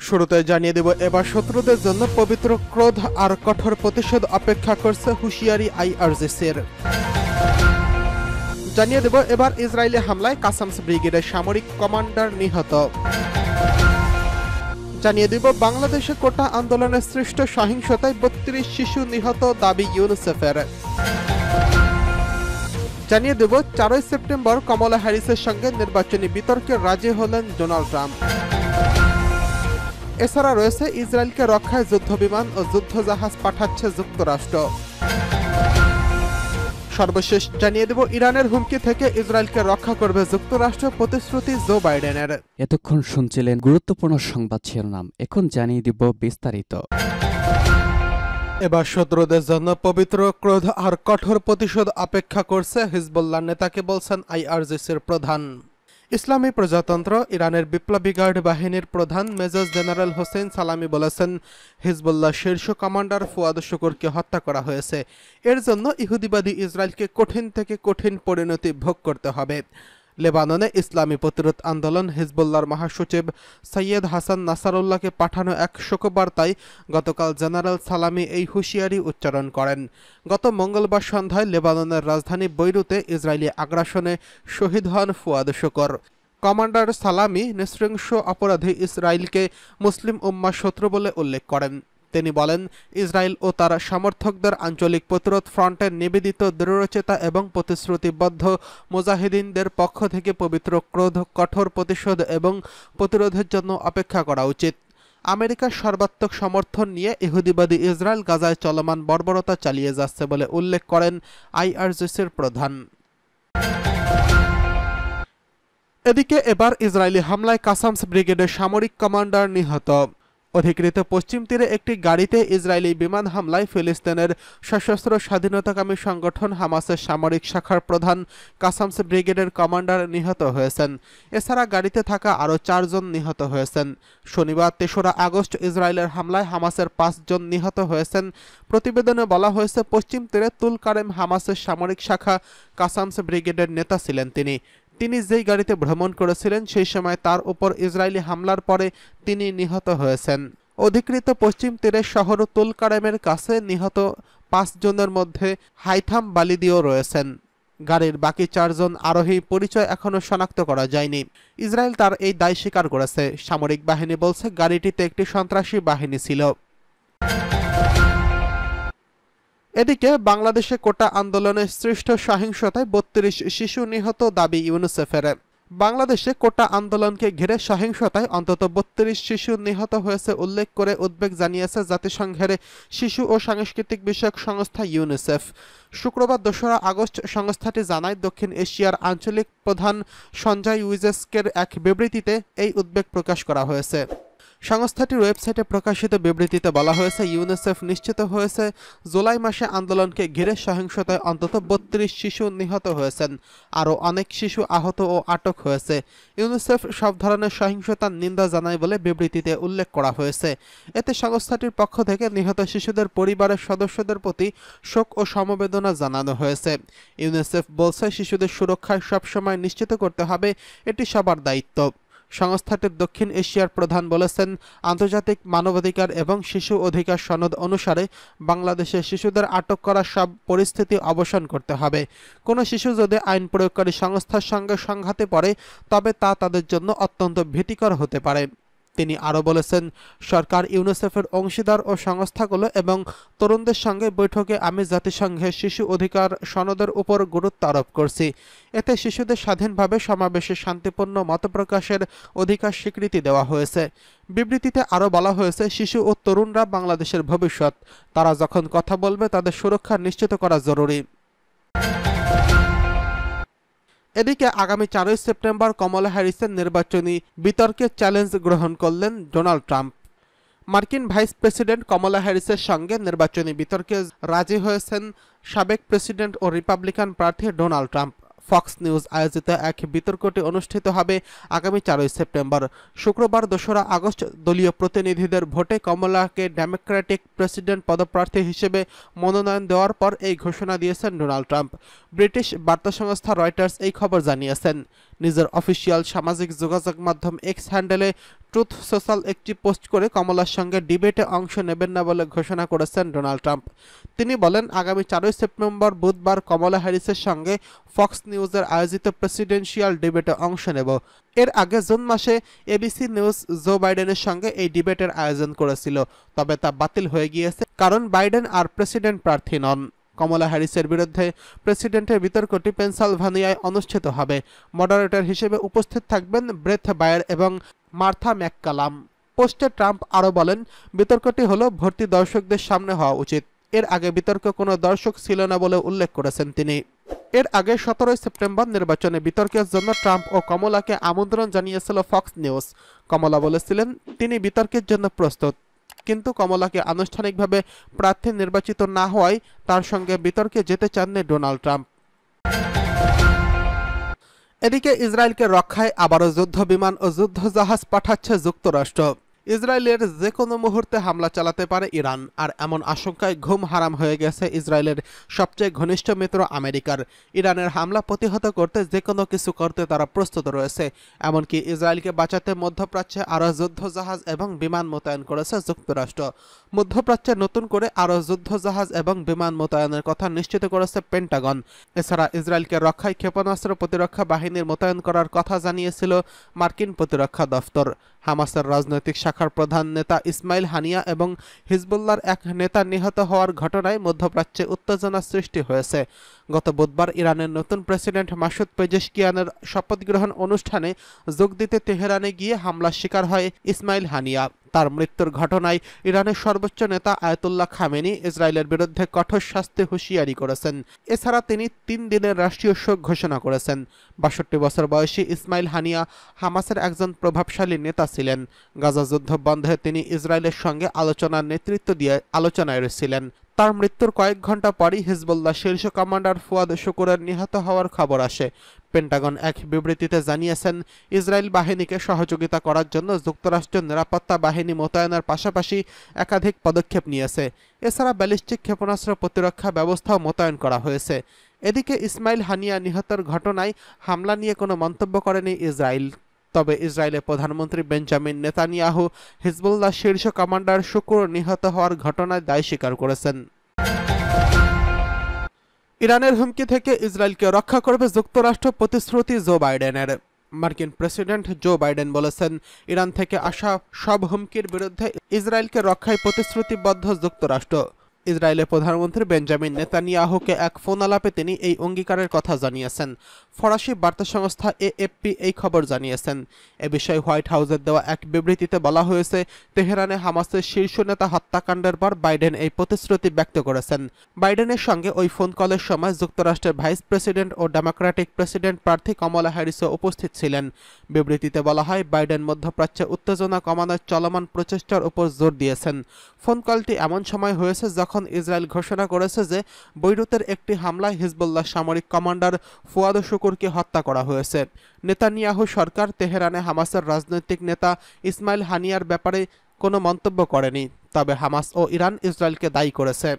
শুরুতে জানিয়ে দেব, এবার শত্রুদের জন্য পবিত্র ক্রোধ আর কঠোর প্রতিশোধ অপেক্ষা করছে হুঁশিয়ারি আইআরজিসির। জানিয়ে দেব, এবার ইসরায়েলি হামলায় কাসামস ব্রিগেডের সামরিক কমান্ডার নিহত। জানিয়ে দিব, বাংলাদেশে কোটা আন্দোলনের সৃষ্ট সহিংসতায় ৩২ শিশু নিহত দাবি ইউনিসেফের। জানিয়ে দেব, ৪ সেপ্টেম্বর কমলা হ্যারিসের সঙ্গে নির্বাচনী বিতর্কে রাজি হলেন ডোনাল্ড ট্রাম্প। এছাড়া রয়েছে, ইসরায়েলকে রক্ষায় যুদ্ধবিমান ও যুদ্ধজাহাজ পাঠাচ্ছে যুক্তরাষ্ট্র। সর্বশেষ জানিয়ে দেব, ইরানের হুমকি থেকে ইসরায়েলকে রক্ষা করবে যুক্তরাষ্ট্র, প্রতিশ্রুতি জো বাইডেনের। এতক্ষণ শুনছিলেন গুরুত্বপূর্ণ সংবাদ শিরোনাম, এখন জানিয়ে দিব বিস্তারিত। এবার শত্রুদের জন্য পবিত্র ক্রোধ আর কঠোর প্রতিশোধ অপেক্ষা করছে হিজবুল্লাহ নেতাকে বলছেন আইআরজিসির প্রধান। ইসলামী প্রজাতন্ত্র ইরানের বিপ্লবী গার্ড বাহিনীর প্রধান মেজর জেনারেল হোসেন সালামি বলেছেন, হিজবুল্লাহ শীর্ষ কমান্ডার ফুয়াদ শুকুরকে হত্যা করা হয়েছে। এর জন্য ইহুদিবাদী ইসরায়েলকে কঠিন থেকে কঠিন পরিণতি ভোগ করতে হবে। লেবাননে ইসলামী প্রতিরোধ আন্দোলন হিজবুল্লাহর মহাসচিব সৈয়দ হাসান নাসারুল্লাহকে পাঠানো এক শোকবার্তায় গতকাল জেনারেল সালামি এই হুঁশিয়ারি উচ্চারণ করেন। গত মঙ্গলবার সন্ধ্যায় লেবাননের রাজধানী বৈরুতে ইসরায়েলি আগ্রাসনে শহীদ হন ফুয়াদ শুকুর। কমান্ডার সালামি নৃশংস অপরাধী ইসরায়েলকে মুসলিম উম্মার শত্রু বলে উল্লেখ করেন। তিনি বলেন, ইসরায়েল ও তার সমর্থকদের আঞ্চলিক প্রতিরোধ ফ্রন্টের নিবেদিত দৃঢ়চেতা এবং প্রতিশ্রুতিবদ্ধ মুজাহিদিনদের পক্ষ থেকে পবিত্র ক্রোধ, কঠোর প্রতিশোধ এবং প্রতিরোধের জন্য অপেক্ষা করা উচিত। আমেরিকার সর্বাত্মক সমর্থন নিয়ে ইহুদিবাদী ইসরায়েল গাজায় চলমান বর্বরতা চালিয়ে যাচ্ছে বলে উল্লেখ করেন আইআরজিসির প্রধান। এদিকে এবার ইসরায়েলি হামলায় কাসামস ব্রিগেডের সামরিক কমান্ডার নিহত। অধিকৃত পশ্চিম তীরে একটি গাড়িতে ইসরায়েলি বিমান হামলায় ফিলিস্তিনের সশস্ত্র স্বাধীনতাকামী সংগঠন হামাসের সামরিক শাখার প্রধান কাসামস ব্রিগেডের কমান্ডার নিহত হয়েছেন। এছাড়া গাড়িতে থাকা আরও 4 জন নিহত হয়েছেন। শনিবার ৩রা আগস্ট ইসরায়েলের হামলায় হামাসের 5 জন নিহত হয়েছেন। প্রতিবেদনে বলা হয়েছে, পশ্চিম তীরে তুল কারেম হামাসের সামরিক শাখা কাসামস ব্রিগেডের নেতা ছিলেন তিনি যেই গাড়িতে ভ্রমণ করেছিলেন সেই সময় তার উপর ইসরায়েলি হামলার পরে তিনি নিহত হয়েছেন। অধিকৃত পশ্চিম তীরের শহর তুল কারেমের কাছে নিহত 5 জনের মধ্যে হাইথাম বালিদিও রয়েছেন। গাড়ির বাকি 4 জন আরোহী পরিচয় এখনও শনাক্ত করা যায়নি। ইসরায়েল তার এই দায় স্বীকার করেছে। সামরিক বাহিনী বলছে, গাড়িটিতে একটি সন্ত্রাসী বাহিনী ছিল। এদিকে বাংলাদেশে কোটা আন্দোলনে সৃষ্ট সহিংসতায় ৩২ শিশু নিহত দাবি ইউনিসেফের। বাংলাদেশে কোটা আন্দোলনকে ঘিরে সহিংসতায় অন্তত ৩২ শিশু নিহত হয়েছে উল্লেখ করে উদ্বেগ জানিয়েছে জাতিসংঘের শিশু ও সাংস্কৃতিক বিষয়ক সংস্থা ইউনিসেফ। শুক্রবার ২রা আগস্ট সংস্থাটি জানায়, দক্ষিণ এশিয়ার আঞ্চলিক প্রধান সঞ্জয় উইজেস্কের এক বিবৃতিতে এই উদ্বেগ প্রকাশ করা হয়েছে। সংস্থাটির ওয়েবসাইটে প্রকাশিত বিবৃতিতে বলা হয়েছে, ইউনিসেফ নিশ্চিত হয়েছে জুলাই মাসে আন্দোলনকে ঘিরে সহিংসতায় অন্তত ৩২ শিশু নিহত হয়েছেন। আরও অনেক শিশু আহত ও আটক হয়েছে। ইউনিসেফ সব ধরনের সহিংসতার নিন্দা জানায় বলে বিবৃতিতে উল্লেখ করা হয়েছে। এতে সংস্থাটির পক্ষ থেকে নিহত শিশুদের পরিবারের সদস্যদের প্রতি শোক ও সমবেদনা জানানো হয়েছে। ইউনিসেফ বলছে, শিশুদের সুরক্ষা সবসময় নিশ্চিত করতে হবে, এটি সবার দায়িত্ব। সংস্থাটির দক্ষিণ এশিয়ার প্রধান বলেছেন, আন্তর্জাতিক মানবাধিকার এবং শিশু অধিকার সনদ অনুসারে বাংলাদেশে শিশুদের আটক করা সব পরিস্থিতি অবসান করতে হবে। কোনো শিশু যদি আইন প্রয়োগকারী সংস্থার সঙ্গে সংঘাতে পড়ে তবে তা তাদের জন্য অত্যন্ত ভীতিকর হতে পারে। তিনি আরও বলেছেন, সরকার, ইউনিসেফের অংশীদার ও সংস্থাগুলো এবং তরুণদের সঙ্গে বৈঠকে আমি জাতিসংঘের শিশু অধিকার সনদের উপর গুরুত্ব আরোপ করছি। এতে শিশুদের স্বাধীনভাবে সমাবেশে শান্তিপূর্ণ মতপ্রকাশের অধিকার স্বীকৃতি দেওয়া হয়েছে। বিবৃতিতে আরও বলা হয়েছে, শিশু ও তরুণরা বাংলাদেশের ভবিষ্যৎ। তারা যখন কথা বলবে তাদের সুরক্ষা নিশ্চিত করা জরুরি। এদিকে আগামী ৪ সেপ্টেম্বর কমলা হ্যারিসের নির্বাচনী বিতর্কে চ্যালেঞ্জ গ্রহণ করলেন ডোনাল্ড ট্রাম্প। মার্কিন ভাইস প্রেসিডেন্ট কমলা হ্যারিসের সঙ্গে নির্বাচনী বিতর্কে রাজি হয়েছেন সাবেক প্রেসিডেন্ট ও রিপাবলিকান প্রার্থী ডোনাল্ড ট্রাম্প। ফক্স নিউজ আয়োজিত এক বিতর্কটি অনুষ্ঠিত হবে আগামী ৪ সেপ্টেম্বর। শুক্রবার ২রা আগস্ট দলীয় প্রতিনিধিদের ভোটে কমলাকে ডেমোক্রেটিক প্রেসিডেন্ট পদপ্রার্থী হিসেবে মনোনয়ন দেওয়ার পর এই ঘোষণা দিয়েছেন ডোনাল্ড ট্রাম্প। ব্রিটিশ বার্তা সংস্থা রয়টার্স এই খবর জানিয়েছেন। নিজের অফিসিয়াল সামাজিক যোগাযোগ মাধ্যম এক্স হ্যান্ডেলে ট্রুথ সোশ্যাল একটি পোস্ট করে কমলার সঙ্গে ডিবেটে অংশ নেবেন না বলে ঘোষণা করেছেন ডোনাল্ড ট্রাম্প। তিনি বলেন, আগামী 4 সেপ্টেম্বর বুধবার কমলা হ্যারিসের সঙ্গে ফক্স নিউজের আয়োজিত প্রেসিডেন্সিয়াল ডিবেটে অংশ নেব। এর আগে জুন মাসে এবিসি নিউজ জো বাইডেনের সঙ্গে এই ডিবেটের আয়োজন করেছিল, তবে তা বাতিল হয়ে গিয়েছে কারণ বাইডেন আর প্রেসিডেন্ট প্রার্থী নন। কমলা হ্যারিসের বিরুদ্ধে প্রেসিডেন্টের বিতর্কটি পেনসিলভানিয়ায় অনুষ্ঠিত হবে। মডারেটর হিসেবে উপস্থিত থাকবেন ব্রেথ বায়ার এবং মার্থা ম্যাককালাম। পোস্টে ট্রাম্প আরও বলেন, বিতর্কটি হলো ভর্তি দর্শকদের সামনে হওয়া উচিত। এর আগে বিতর্ক কোনো দর্শক ছিল না বলে উল্লেখ করেছেন তিনি। এর আগে 17 সেপ্টেম্বর নির্বাচনে বিতর্কের জন্য ট্রাম্প ও কমলাকে আমন্ত্রণ জানিয়েছিল ফক্স নিউজ। কমলা বলেছিলেন তিনি বিতর্কের জন্য প্রস্তুত, কিন্তু কমলাকে আনুষ্ঠানিকভাবে প্রার্থী নির্বাচিত না হওয়ায় তার সঙ্গে বিতর্কে যেতে চাননি ডোনাল্ড ট্রাম্প। এদিকে ইসরায়েলকে রক্ষায় আবারও যুদ্ধ বিমান ও যুদ্ধজাহাজ পাঠাচ্ছে যুক্তরাষ্ট্র। ইসরায়েলের যে কোনো মুহূর্তে হামলা চালাতে পারে ইরান, আর এমন আশঙ্কায় ঘুম হারাম হয়ে গেছে ইসরায়েলের সবচেয়ে ঘনিষ্ঠ মিত্র আমেরিকার। ইরানের হামলা প্রতিহত করতে যে কোনো কিছু করতে তারা প্রস্তুত রয়েছে। এমনকি ইসরায়েলকে বাঁচাতে মধ্যপ্রাচ্যে আরও যুদ্ধজাহাজ এবং বিমান মোতায়েন করেছে যুক্তরাষ্ট্র। মধ্যপ্রাচ্যে নতুন করে আরও যুদ্ধজাহাজ এবং বিমান মোতায়েনের কথা নিশ্চিত করেছে পেন্টাগন। এছাড়া ইসরায়েলকে রক্ষায় ক্ষেপণাস্ত্র প্রতিরক্ষা বাহিনীর মোতায়েন করার কথা জানিয়েছিল মার্কিন প্রতিরক্ষা দফতর। হামাসের রাজনৈতিক শাখার প্রধান নেতা ইসমাইল হানিয়া এবং হিজবুল্লাহর এক নেতা নিহত হওয়ার ঘটনায় মধ্যপ্রাচ্যে উত্তেজনা সৃষ্টি হয়েছে। গত বুধবার ইরানের নতুন প্রেসিডেন্ট মাসুদ পেজেশকিয়ানের শপথ গ্রহণ অনুষ্ঠানে যোগ দিতে তেহরানে গিয়ে হামলার শিকার হয় ইসমাইল হানিয়া। তার মৃত্যুর ঘটনায় ইরানের সর্বোচ্চ নেতা আয়াতুল্লাহ খামেনি ইসরায়েলের বিরুদ্ধে কঠোর শাস্তি হুঁশিয়ারি করেছেন। এছাড়া তিনি 3 দিনের রাষ্ট্রীয় শোক ঘোষণা করেছেন। 62 বছর বয়সী ইসমাইল হানিয়া হামাসের একজন প্রভাবশালী নেতা ছিলেন। গাজা যুদ্ধ বন্ধে তিনি ইসরায়েলের সঙ্গে আলোচনার নেতৃত্ব দিয়ে আলোচনায় রয়েছিলেন। তার মৃত্যুর কয়েক ঘন্টা পরই হিজবুল্লাহ শীর্ষ কমান্ডার ফুয়াদ শুকুরের নিহত হওয়ার খবর আসে। পেন্টাগন এক বিবৃতিতে জানিয়েছেন, ইসরায়েল বাহিনীকে সহযোগিতা করার জন্য যুক্তরাষ্ট্রের নিরাপত্তা বাহিনী মোতায়েনের পাশাপাশি একাধিক পদক্ষেপ নিয়েছে। এছাড়া ব্যালিস্টিক ক্ষেপণাস্ত্র প্রতিরক্ষা ব্যবস্থাও মোতায়েন করা হয়েছে। এদিকে ইসমাইল হানিয়া নিহতের ঘটনায় হামলা নিয়ে কোনো মন্তব্য করেনি ইসরায়েল। তবে ইসরায়েলের প্রধানমন্ত্রী বেঞ্জামিন নেতানিয়াহু হিজবুল্লাহ শীর্ষ কমান্ডার শুকুর নিহত হওয়ার ঘটনায় দায় স্বীকার করেছেন। ইরানের হুমকি থেকে ইসরায়েলকে রক্ষা করবে যুক্তরাষ্ট্র, প্রতিশ্রুতি জো বাইডেনের। মার্কিন প্রেসিডেন্ট জো বাইডেন বলেছেন, ইরান থেকে আসা সব হুমকির বিরুদ্ধে ইসরায়েলকে রক্ষায় প্রতিশ্রুতিবদ্ধ যুক্তরাষ্ট্র। ইসরায়েলের প্রধানমন্ত্রী বেঞ্জামিন নেতানিয়াহুকে এক ফোন আলাপে তিনি এই অঙ্গীকারের কথা জানিয়েছেন। ফরাসি বার্তা সংস্থা এএফপি এই খবর জানিয়েছেন। এ বিষয়ে হোয়াইট হাউসের দেওয়া এক বিবৃতিতে বলা হয়েছে, তেহরানে হামাসের শীর্ষ নেতা হত্যাকাণ্ডের পর বাইডেন এই প্রতিশ্রুতি ব্যক্ত করেছেন। বাইডেনের সঙ্গে ওই ফোন কলের সময় যুক্তরাষ্ট্রের ভাইস প্রেসিডেন্ট ও ডেমোক্রেটিক প্রেসিডেন্ট প্রার্থী কমলা হ্যারিসও উপস্থিত ছিলেন। বিবৃতিতে বলা হয়, বাইডেন মধ্যপ্রাচ্যে উত্তেজনা কমানোর চলমান প্রচেষ্টার উপর জোর দিয়েছেন। ফোন কলটি এমন সময় হয়েছে যখন ইসরায়েল ঘোষণা করেছে যে বৈরুতের একটি হামলায় হিজবুল্লাহ সামরিক কমান্ডার ফুয়াদ শুকুরকে হত্যা করা হয়েছে। নেতানিয়াহু সরকার তেহরানে হামাসের রাজনৈতিক নেতা ইসমাইল হানিয়ার ব্যাপারে কোনো মন্তব্য করেনি, তবে হামাস ও ইরান ইসরায়েলকে দায়ী করেছে।